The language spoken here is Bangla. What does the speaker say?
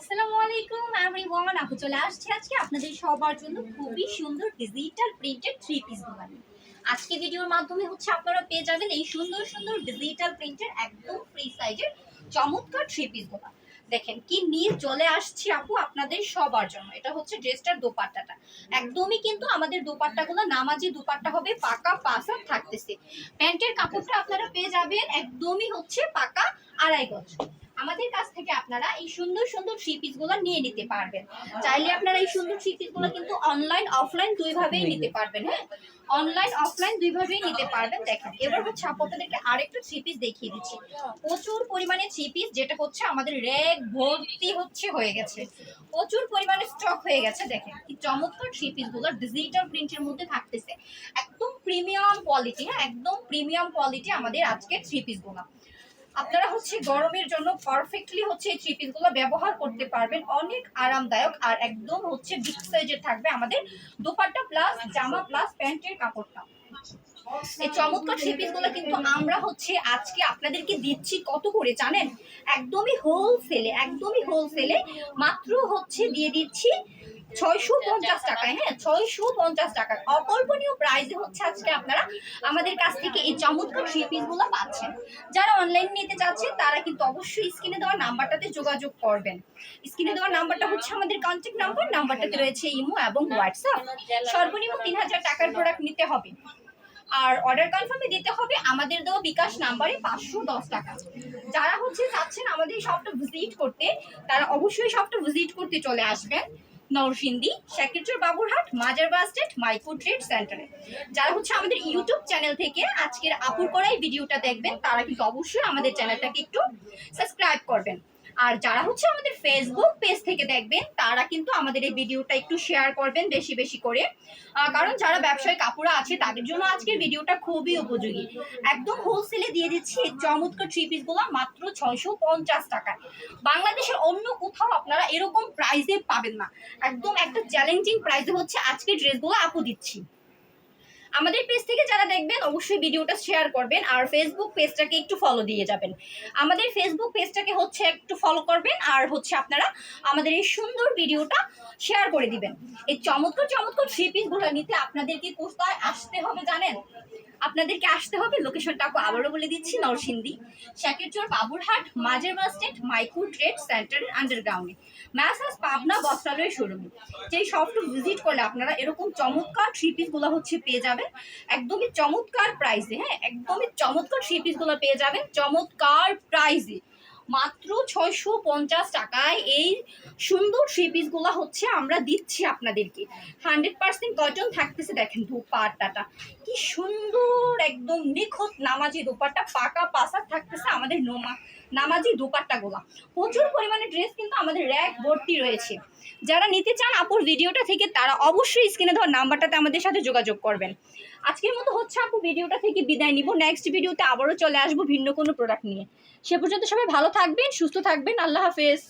আসসালামু আলাইকুম এভরিওয়ান, আপু চলে আসছে আজকে আপনাদের সবার জন্য খুবই সুন্দর ডিজিটাল প্রিন্টেড থ্রি পিস দোকান। আজকে ভিডিওর মাধ্যমে আপনারা পেয়ে যাবেন এই সুন্দর সুন্দর ডিজিটাল প্রিন্টের একদম ফ্রি সাইজের চমৎকার থ্রি পিস দোকান। দেখেন কি নিয়ে চলে আসছি আপু আপনাদের সবার জন্য। এটা হচ্ছে ড্রেসটার দোপাট্টাটা, একদমই কিন্তু আমাদের দোপাট্টাগুলো নামাজি দোপাট্টা হবে, পাকা পাসা থাকতেছে। প্যান্টের কাপড়টা আপনারা পেয়ে যাবেন একদমই পাকা আড়াই গজ। আমাদের কাছ থেকে আপনারা এই সুন্দর সুন্দর থ্রি পিস গুলো নিয়ে নিতে পারবেন। চাইলে আপনারা এই সুন্দর থ্রি পিস গুলো কিন্তু অনলাইন অফলাইন দুইভাবেই নিতে পারবেন। হ্যাঁ, অনলাইন অফলাইন দুইভাবেই নিতে পারবেন। দেখেন এবার আপনাদেরকে আরেকটা থ্রি পিস দেখিয়ে দিচ্ছি। প্রচুর পরিমাণে থ্রি পিস, যেটা আমাদের র্যাক ভর্তি হয়ে গেছে, প্রচুর পরিমাণে স্টক হয়ে গেছে। দেখেন কি চমৎকার থ্রি পিস গুলো ডিজিটাল প্রিন্টের মধ্যে থাকতেছে, একদম প্রিমিয়াম কোয়ালিটি। হ্যাঁ, একদম প্রিমিয়াম কোয়ালিটি আমাদের আজকে থ্রি পিস গুলো। আপনারা গরমের জন্য পারফেক্টলি এই থ্রি পিস গুলো ব্যবহার করতে পারবেন, অনেক আরামদায়ক। আর একদম বিগ সাইজের থাকবে আমাদের দোপাট্টা প্লাস জামা প্লাস প্যান্টের কাপড়টা। এই চমৎকার থ্রি পিস গুলো কিন্তু আমরা আজকে আপনাদেরকে দিচ্ছি কত করে জানেন? একদমই হোলসেলে মাত্র দিয়ে দিচ্ছি 650 টাকায়। হ্যাঁ, 650 টাকা অকল্পনীয় প্রাইসে আজকে আপনারা আমাদের কাছ থেকে এই চমৎকার থ্রি পিস গুলো পাচ্ছেন। যারা অনলাইন নিতে চাচ্ছেন তারা কিন্তু অবশ্যই স্ক্রিনে দেওয়া নাম্বারটাতে যোগাযোগ করবেন। স্ক্রিনে দেওয়া নাম্বারটা আমাদের কন্ট্যাক্ট নাম্বার। নাম্বারটাতে রয়েছে ইমো এবং হোয়াটসঅ্যাপ। সর্বনিম্ন 3000 টাকার প্রোডাক্ট নিতে হবে আর অর্ডার কনফার্মে দিতে হবে আমাদের দেওয়া বিকাশ নাম্বারে 510 টাকা। যারা চাচ্ছেন আমাদের শপটা ভিজিট করতে, তারা অবশ্যই শপটা ভিজিট করতে চলে আসবেন নরসিংদী সেক্রেটারি বাবুরহাট মাজার বাস স্ট্যান্ড মাইক্রো ট্রেড সেন্টারে। যারা আমাদের ইউটিউব চ্যানেল থেকে আজকের আপুর করাই ভিডিওটা দেখবেন, তারা কিন্তু অবশ্যই আমাদের চ্যানেলটাকে একটু সাবস্ক্রাইব করবেন। আর যারা আমাদের ফেসবুক পেজ থেকে দেখবেন, তারা কিন্তু আমাদের এই ভিডিওটা একটু শেয়ার করবেন বেশি বেশি করে, কারণ যারা ব্যবসায়ী কাপড়া আছে তাদের জন্য আজকের ভিডিওটা খুবই উপযোগী। একদম হোলসেলে দিয়ে দিচ্ছি এই চমৎকার থ্রি পিস গুলো মাত্র 650 টাকায়। বাংলাদেশের অন্য কোথাও আপনারা এরকম প্রাইসে পাবেন না। একদম একটা চ্যালেঞ্জিং প্রাইসে আজকের ড্রেসগুলো আপু দিচ্ছি। আমাদের পেজ থেকে যারা দেখবেন অবশ্যই ভিডিওটা শেয়ার করবেন আর ফেসবুক পেজটাকে একটু ফলো দিয়ে যাবেন। আমাদের ফেসবুক পেজটাকে একটু ফলো করবেন আর আপনারা আমাদের এই সুন্দর ভিডিওটা শেয়ার করে দিবেন। এই চমৎকার চমৎকার থ্রি পিসগুলো নিতে আপনাদেরকে কোথায় আসতে হবে জানেন? আপনাদেরকে আসতে হবে, লোকেশনটা আবারও বলে দিচ্ছি, নরসিংদী সেক্রেটারি বাবুরহাট মাজার বাস স্ট্যান্ড মাইক্রো ট্রেড সেন্টারের আন্ডারগ্রাউন্ডে ম্যাসাজ পাবনা বস্ত্রালয়ের শোরুমে। যেই শপটা ভিজিট করলে আপনারা এরকম চমৎকার থ্রি পিসগুলো পেয়ে যাবেন একদমই চমৎকার প্রাইসে। হ্যাঁ, একদমই চমৎকার থ্রি পিসগুলো পেয়ে যাবেন চমৎকার প্রাইসে মাত্র 650 টাকায়। এই সুন্দর থ্রি পিসগুলো আমরা দিচ্ছি আপনাদেরকে। 100% কটন থাকতেছে। দেখেন দোপাট্টাটা কি সুন্দর, একদম নিখুঁত নামাজি দোপাট্টা, পাকা পাসা থাকতেছে আমাদের নামাজি দোপাট্টাগুলো। প্রচুর পরিমাণে ড্রেস কিন্তু আমাদের র্যাক ভর্তি রয়েছে। যারা নিতে চান আপুর ভিডিওটা থেকে, তারা অবশ্যই স্ক্রিনে দেওয়া নাম্বারটাতে আমাদের সাথে যোগাযোগ করবেন। আজকের মতো আপু ভিডিওটা থেকে বিদায় নিব। নেক্সট ভিডিওতে আবারও চলে আসবো ভিন্ন কোনো প্রোডাক্ট নিয়ে। সে পর্যন্ত সবাই ভালো থাকবেন, সুস্থ থাকবেন। আল্লাহ হাফেজ।